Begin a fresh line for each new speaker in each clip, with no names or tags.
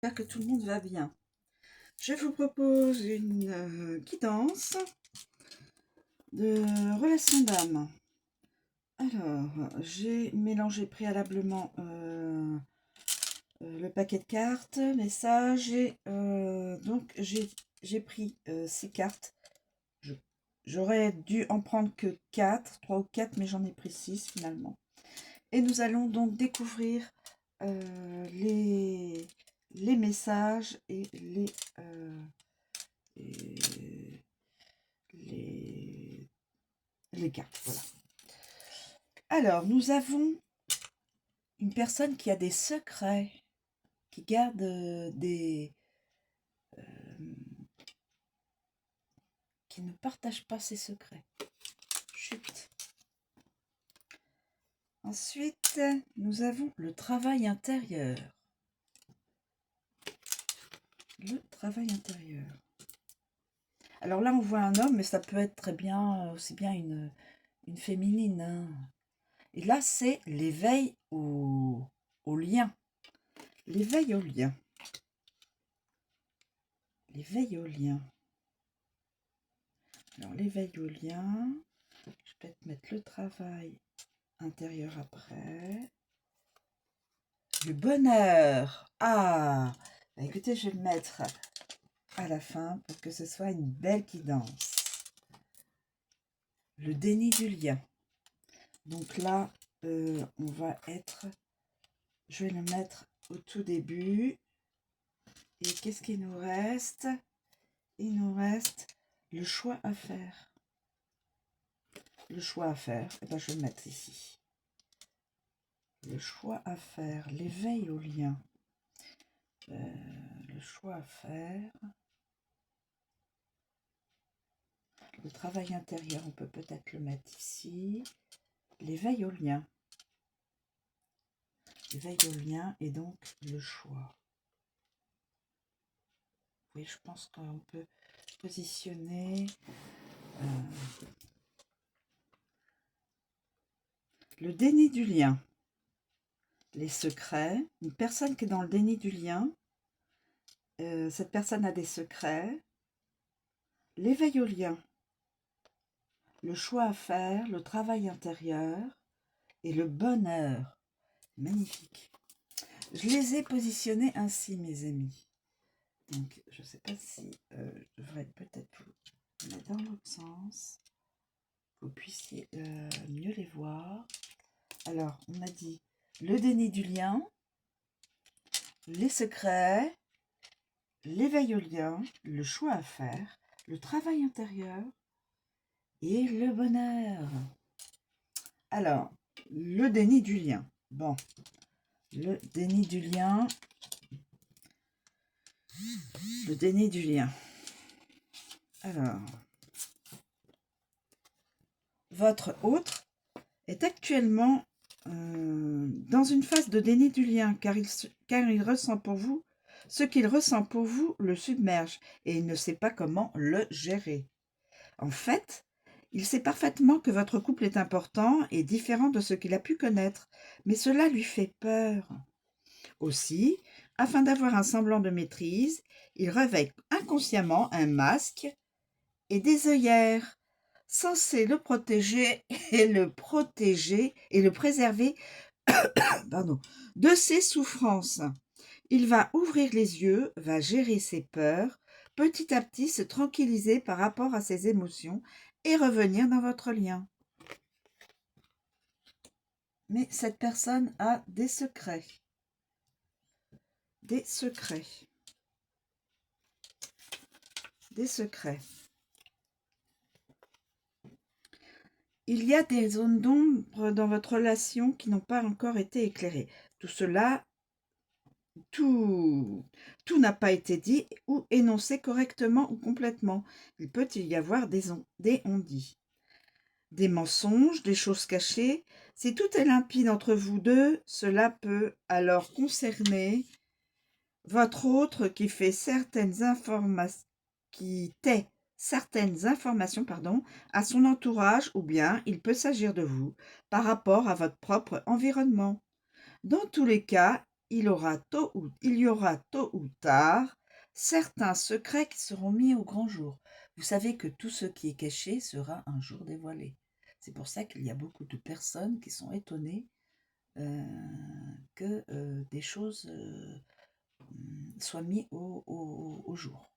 J'espère que tout le monde va bien. Je vous propose une guidance de relation d'âme. Alors, j'ai mélangé préalablement le paquet de cartes, messages, et donc j'ai pris 6 cartes. J'aurais dû en prendre que 4, 3 ou 4, mais j'en ai pris 6 finalement. Et nous allons donc découvrir les messages et et les cartes. Voilà. Alors, nous avons une personne qui a des secrets, qui garde qui ne partage pas ses secrets. Chut. Ensuite, nous avons le travail intérieur. Le travail intérieur. Alors là, on voit un homme, mais ça peut être très bien, aussi bien une féminine. Hein. Et là, c'est l'éveil au lien. L'éveil au lien. L'éveil au lien. Alors, l'éveil au lien. Je vais peut-être mettre le travail intérieur après. Le bonheur. Ah, écoutez, je vais le mettre à la fin pour que ce soit une belle guidance. Le déni du lien. Donc là, on va être... Je vais le mettre au tout début. Et qu'est-ce qu'il nous reste? Il nous reste le choix à faire. Le choix à faire, eh ben, je vais le mettre ici. Le choix à faire, l'éveil au lien. Le choix à faire. Le travail intérieur, on peut peut-être le mettre ici. L'éveil au lien. L'éveil au lien et donc le choix. Oui, je pense qu'on peut positionner le déni du lien. Les secrets. Une personne qui est dans le déni du lien. Cette personne a des secrets. L'éveil au lien. Le choix à faire, le travail intérieur et le bonheur. Magnifique. Je les ai positionnés ainsi, mes amis. Donc, je ne sais pas si je devrais peut-être vous mettre dans l'autre sens. Que vous puissiez mieux les voir. Alors, on a dit le déni du lien, les secrets, l'éveil au lien, le choix à faire, le travail intérieur et le bonheur. Alors, le déni du lien. Bon, le déni du lien. Le déni du lien. Alors, votre hôte est actuellement dans une phase de déni du lien, car il ressent pour vous, ce qu'il ressent pour vous le submerge et il ne sait pas comment le gérer. En fait, il sait parfaitement que votre couple est important et différent de ce qu'il a pu connaître, mais cela lui fait peur. Aussi, afin d'avoir un semblant de maîtrise, il revêt inconsciemment un masque et des œillères censés le protéger et le préserver de ses souffrances. Il va ouvrir les yeux, va gérer ses peurs, petit à petit se tranquilliser par rapport à ses émotions et revenir dans votre lien. Mais cette personne a des secrets. Des secrets. Des secrets. Il y a des zones d'ombre dans votre relation qui n'ont pas encore été éclairées. Tout cela, tout n'a pas été dit ou énoncé correctement ou complètement. Il peut y avoir des on-dit, des mensonges, des choses cachées. Si tout est limpide entre vous deux, cela peut alors concerner votre autre qui fait certaines informations, qui tait certaines informations, à son entourage, ou bien il peut s'agir de vous par rapport à votre propre environnement. Dans tous les cas, il y aura tôt ou tard certains secrets qui seront mis au grand jour. Vous savez que tout ce qui est caché sera un jour dévoilé. C'est pour ça qu'il y a beaucoup de personnes qui sont étonnées que des choses soient mises au jour.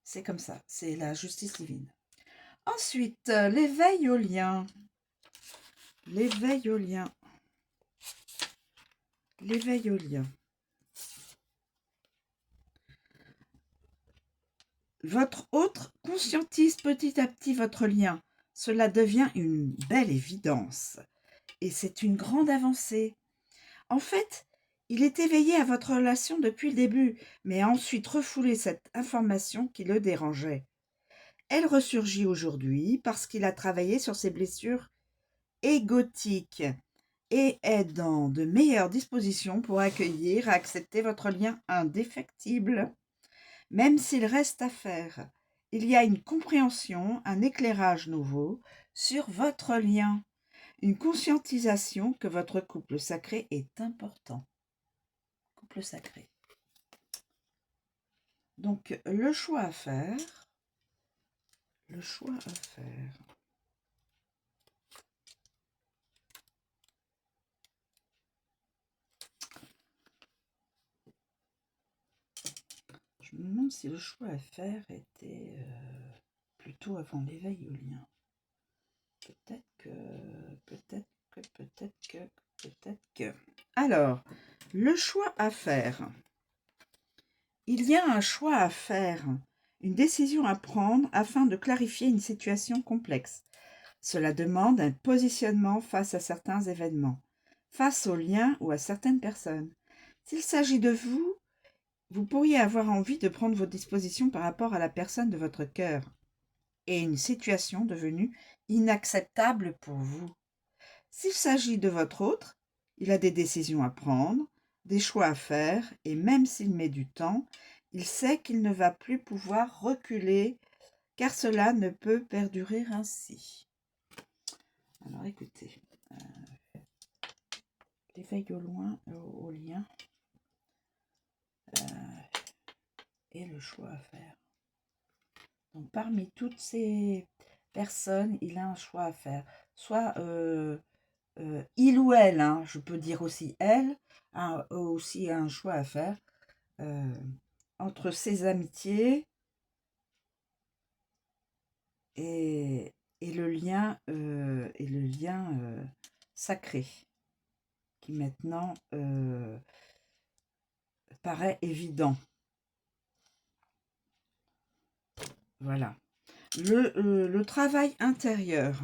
C'est comme ça, c'est la justice divine. Ensuite, l'éveil au lien. L'éveil au lien. L'éveil au lien. Votre autre conscientise petit à petit votre lien. Cela devient une belle évidence. Et c'est une grande avancée. En fait, il est éveillé à votre relation depuis le début, mais a ensuite refoulé cette information qui le dérangeait. Elle ressurgit aujourd'hui parce qu'il a travaillé sur ses blessures égotiques et est dans de meilleures dispositions pour accueillir et accepter votre lien indéfectible. Même s'il reste à faire, il y a une compréhension, un éclairage nouveau sur votre lien, une conscientisation que votre couple sacré est important. Couple sacré. Donc, le choix à faire. Le choix à faire. Je me demande si le choix à faire était plutôt avant l'éveil au lien. Peut-être que. Alors, le choix à faire. Il y a un choix à faire, une décision à prendre afin de clarifier une situation complexe. Cela demande un positionnement face à certains événements, face aux liens ou à certaines personnes. S'il s'agit de vous, vous pourriez avoir envie de prendre vos dispositions par rapport à la personne de votre cœur et une situation devenue inacceptable pour vous. S'il s'agit de votre autre, il a des décisions à prendre, des choix à faire, et même s'il met du temps, il sait qu'il ne va plus pouvoir reculer, car cela ne peut perdurer ainsi. Alors écoutez, l'éveil au loin, au lien, et le choix à faire. Donc parmi toutes ces personnes, il a un choix à faire. Soit il ou elle, hein, je peux dire aussi elle, a aussi un choix à faire entre ses amitiés et le lien, sacré, qui maintenant paraît évident. Voilà. Le travail intérieur.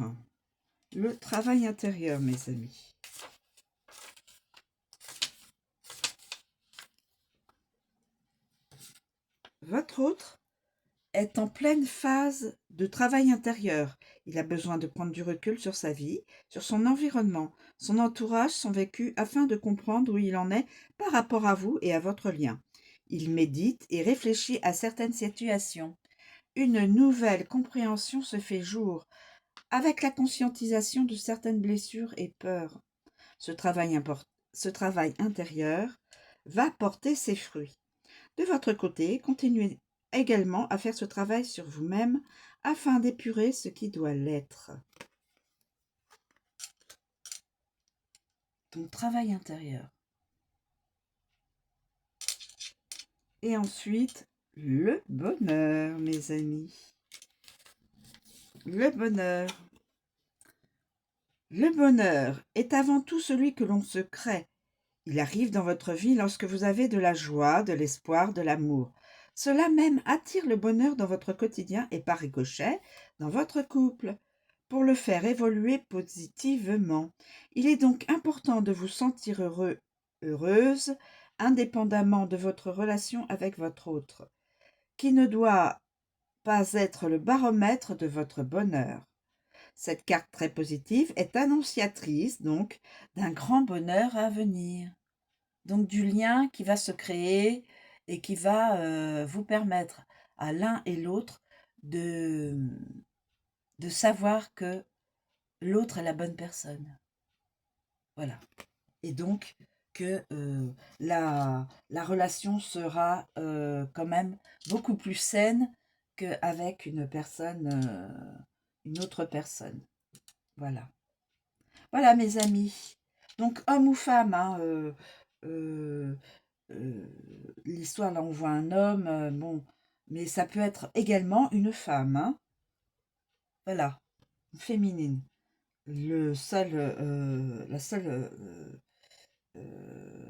Le travail intérieur, mes amis. Votre autre est en pleine phase de travail intérieur. Il a besoin de prendre du recul sur sa vie, sur son environnement, son entourage, son vécu, afin de comprendre où il en est par rapport à vous et à votre lien. Il médite et réfléchit à certaines situations. Une nouvelle compréhension se fait jour, avec la conscientisation de certaines blessures et peurs. Ce travail intérieur va porter ses fruits. De votre côté, continuez également à faire ce travail sur vous-même afin d'épurer ce qui doit l'être. Donc, travail intérieur. Et ensuite, le bonheur, mes amis. Le bonheur. Le bonheur est avant tout celui que l'on se crée. Il arrive dans votre vie lorsque vous avez de la joie, de l'espoir, de l'amour. Cela même attire le bonheur dans votre quotidien et par ricochet dans votre couple, pour le faire évoluer positivement. Il est donc important de vous sentir heureux, heureuse, indépendamment de votre relation avec votre autre, qui ne doit pas être le baromètre de votre bonheur. Cette carte très positive est annonciatrice, donc, d'un grand bonheur à venir. Donc du lien qui va se créer et qui va vous permettre à l'un et l'autre de savoir que l'autre est la bonne personne. Voilà. Et donc que la relation sera quand même beaucoup plus saine qu'avec une autre personne. Voilà. Voilà mes amis. Donc homme ou femme, hein, euh, l'histoire là on voit un homme, bon, mais ça peut être également une femme, hein. Voilà, féminine. La seule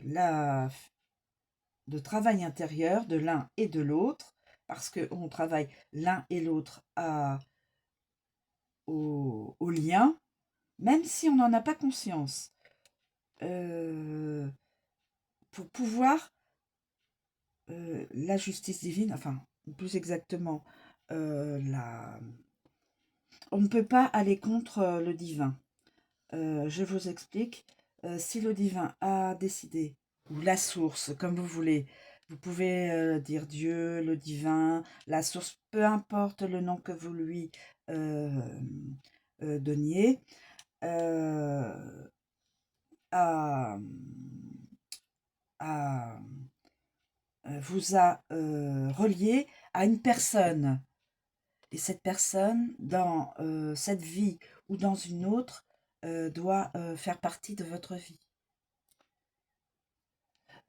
la de travail intérieur de l'un et de l'autre, parce qu'on travaille l'un et l'autre au lien, même si on n'en a pas conscience, pour pouvoir la justice divine, enfin plus exactement, on ne peut pas aller contre le divin. Je vous explique. Si le divin a décidé, ou la source, comme vous voulez, vous pouvez dire Dieu, le divin, la source, peu importe le nom que vous lui euh, donniez, a, a- vous a relié à une personne. Et cette personne, dans cette vie ou dans une autre, doit faire partie de votre vie.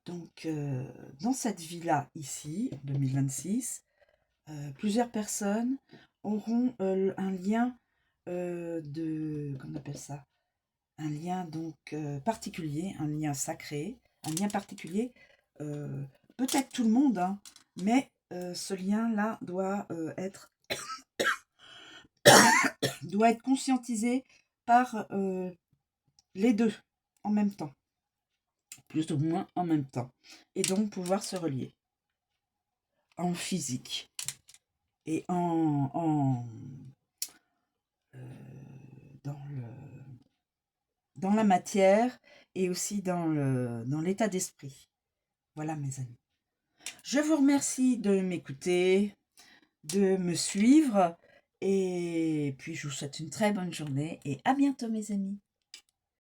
Donc, dans cette vie-là, ici, en 2026, plusieurs personnes auront un lien comment on appelle ça? Un lien donc particulier, un lien sacré, un lien particulier, peut-être tout le monde, hein, mais ce lien-là doit être conscientisé par les deux en même temps, plus ou moins en même temps, et donc pouvoir se relier en physique et dans dans la matière et aussi dans l'état d'esprit. Voilà mes amis. Je vous remercie de m'écouter, de me suivre, et puis je vous souhaite une très bonne journée et à bientôt mes amis.